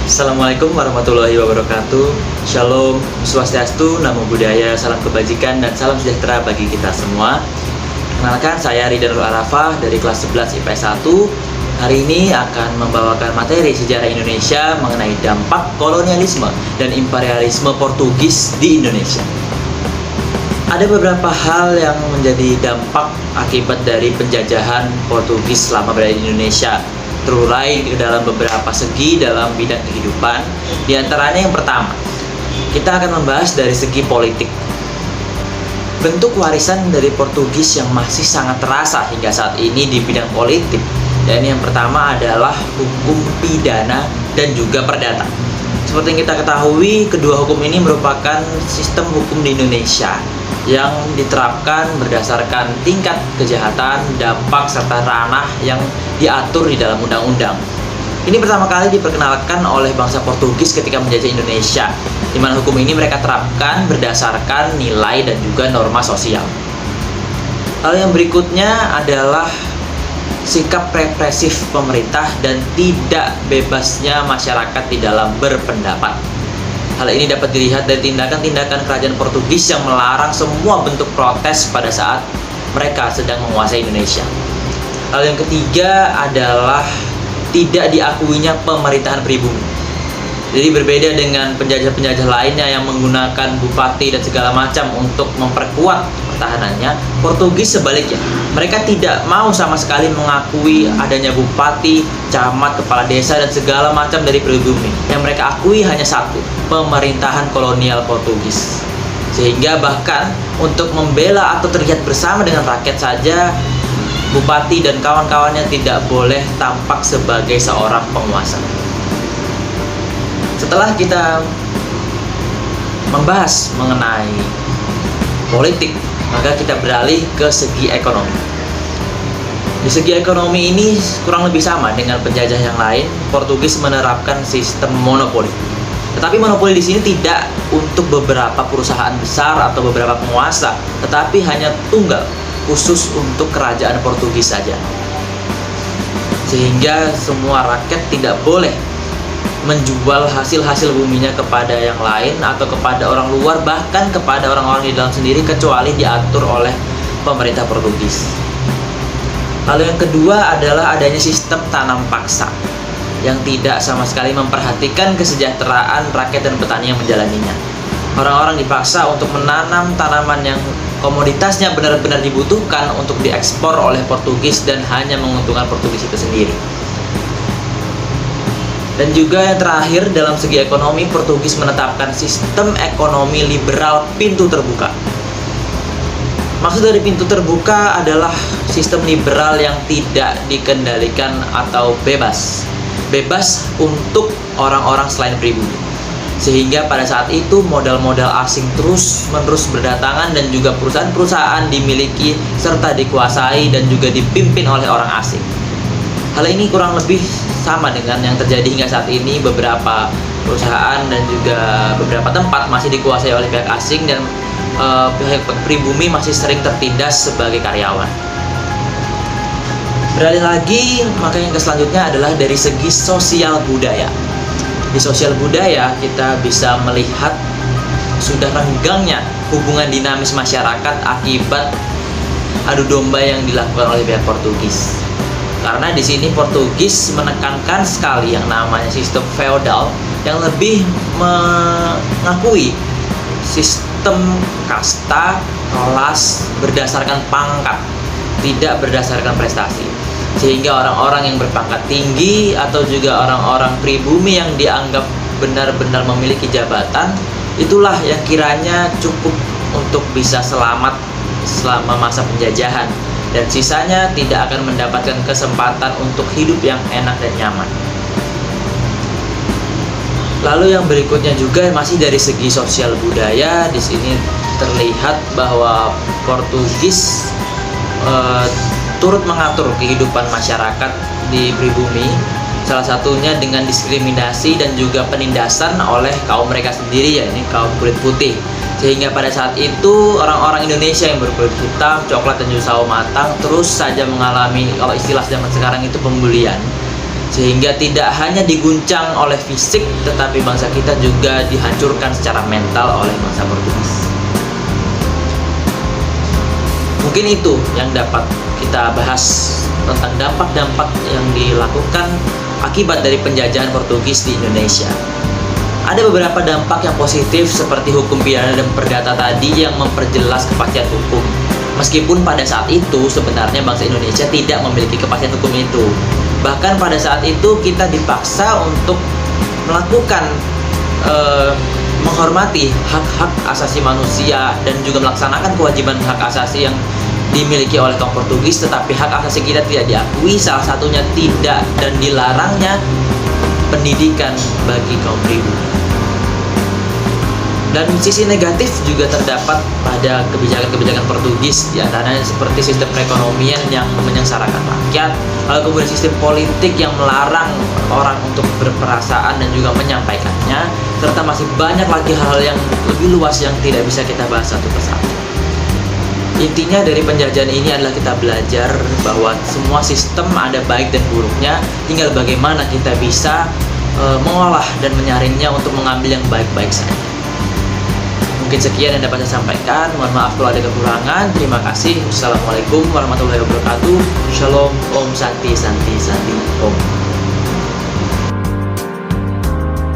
Assalamualaikum warahmatullahi wabarakatuh. Shalom, Swastiastu, Namo Buddhaya, salam kebajikan dan salam sejahtera bagi kita semua. Kenalkan, saya Ridha Nurul Arafah dari kelas 11 IPS 1. Hari ini akan membawakan materi sejarah Indonesia mengenai dampak kolonialisme dan imperialisme Portugis di Indonesia. Ada beberapa hal yang menjadi dampak akibat dari penjajahan Portugis selama berada di Indonesia, terurai ke dalam beberapa segi dalam bidang kehidupan. Di antaranya yang pertama, kita akan membahas dari segi politik. Bentuk warisan dari Portugis yang masih sangat terasa hingga saat ini di bidang politik, dan yang pertama adalah hukum pidana dan juga perdata. Seperti yang kita ketahui, kedua hukum ini merupakan sistem hukum di Indonesia yang diterapkan berdasarkan tingkat kejahatan, dampak, serta ranah yang diatur di dalam undang-undang. Ini pertama kali diperkenalkan oleh bangsa Portugis ketika menjajah Indonesia, di mana hukum ini mereka terapkan berdasarkan nilai dan juga norma sosial. Lalu yang berikutnya adalah sikap represif pemerintah dan tidak bebasnya masyarakat di dalam berpendapat. Hal ini dapat dilihat dari tindakan-tindakan kerajaan Portugis yang melarang semua bentuk protes pada saat mereka sedang menguasai Indonesia. Lalu yang ketiga adalah tidak diakuinya pemerintahan pribumi. Jadi berbeda dengan penjajah-penjajah lainnya yang menggunakan bupati dan segala macam untuk memperkuat pertahanannya, Portugis sebaliknya. Mereka tidak mau sama sekali mengakui adanya bupati, camat, kepala desa, dan segala macam dari pribumi. Yang mereka akui hanya satu, pemerintahan kolonial Portugis. Sehingga bahkan untuk membela atau terlihat bersama dengan rakyat saja, bupati dan kawan-kawannya tidak boleh tampak sebagai seorang penguasa. Setelah kita membahas mengenai politik, maka kita beralih ke segi ekonomi. Di segi ekonomi ini kurang lebih sama dengan penjajah yang lain. Portugis menerapkan sistem monopoli. Tetapi monopoli di sini tidak untuk beberapa perusahaan besar atau beberapa penguasa, tetapi hanya tunggal, khusus untuk kerajaan Portugis saja. Sehingga semua rakyat tidak boleh menjual hasil-hasil buminya kepada yang lain atau kepada orang luar, bahkan kepada orang-orang di dalam sendiri, kecuali diatur oleh pemerintah Portugis. Lalu yang kedua adalah adanya sistem tanam paksa yang tidak sama sekali memperhatikan kesejahteraan rakyat dan petani yang menjalaninya. Orang-orang dipaksa untuk menanam tanaman yang komoditasnya benar-benar dibutuhkan untuk diekspor oleh Portugis dan hanya menguntungkan Portugis itu sendiri. Dan juga yang terakhir, dalam segi ekonomi, Portugis menetapkan sistem ekonomi liberal pintu terbuka. Maksud dari pintu terbuka adalah sistem liberal yang tidak dikendalikan atau bebas. Bebas untuk orang-orang selain pribumi. Sehingga pada saat itu modal-modal asing terus-menerus berdatangan dan juga perusahaan-perusahaan dimiliki serta dikuasai dan juga dipimpin oleh orang asing. Hal ini kurang lebih sama dengan yang terjadi hingga saat ini. Beberapa perusahaan dan juga beberapa tempat masih dikuasai oleh pihak asing dan pihak pribumi masih sering tertindas sebagai karyawan. Beralih lagi, maka yang selanjutnya adalah dari segi sosial budaya. Di sosial budaya kita bisa melihat sudah renggangnya hubungan dinamis masyarakat akibat adu domba yang dilakukan oleh pihak Portugis. Karena di sini Portugis menekankan sekali yang namanya sistem feodal yang lebih mengakui sistem kasta, kelas berdasarkan pangkat, tidak berdasarkan prestasi. Sehingga orang-orang yang berpangkat tinggi atau juga orang-orang pribumi yang dianggap benar-benar memiliki jabatan, itulah yang kiranya cukup untuk bisa selamat selama masa penjajahan, dan sisanya tidak akan mendapatkan kesempatan untuk hidup yang enak dan nyaman. Lalu yang berikutnya juga masih dari segi sosial budaya, di sini terlihat bahwa Portugis turut mengatur kehidupan masyarakat di pribumi, salah satunya dengan diskriminasi dan juga penindasan oleh kaum mereka sendiri, yakni kaum kulit putih. Sehingga pada saat itu orang-orang Indonesia yang berkulit hitam, coklat, dan juga sawo matang terus saja mengalami, kalau istilah zaman sekarang itu, pembulian. sehingga tidak hanya diguncang oleh fisik, tetapi bangsa kita juga dihancurkan secara mental oleh bangsa Portugis. Mungkin itu yang dapat kita bahas tentang dampak-dampak yang dilakukan akibat dari penjajahan Portugis di Indonesia. Ada beberapa dampak yang positif seperti hukum pidana dan perdata tadi yang memperjelas kepastian hukum. Meskipun pada saat itu sebenarnya bangsa Indonesia tidak memiliki kepastian hukum itu. Bahkan pada saat itu kita dipaksa untuk melakukan menghormati hak-hak asasi manusia dan juga melaksanakan kewajiban hak asasi yang dimiliki oleh kaum Portugis, tetapi hak asasi kita tidak diakui, salah satunya tidak dan dilarangnya pendidikan bagi kaum pribumi. Dan sisi negatif juga terdapat pada kebijakan-kebijakan Portugis, diantaranya seperti sistem perekonomian yang menyengsarakan rakyat, lalu kemudian sistem politik yang melarang orang untuk berperasaan dan juga menyampaikannya, serta masih banyak lagi hal-hal yang lebih luas yang tidak bisa kita bahas satu persatu. Intinya dari penjajahan ini adalah kita belajar bahwa semua sistem ada baik dan buruknya, tinggal bagaimana kita bisa mengolah dan menyaringnya untuk mengambil yang baik-baik saja. Mungkin sekian yang dapat saya sampaikan. Mohon maaf kalau ada kekurangan. Terima kasih. Wassalamualaikum warahmatullahi wabarakatuh. Shalom. Om Santi Santi Santi Om.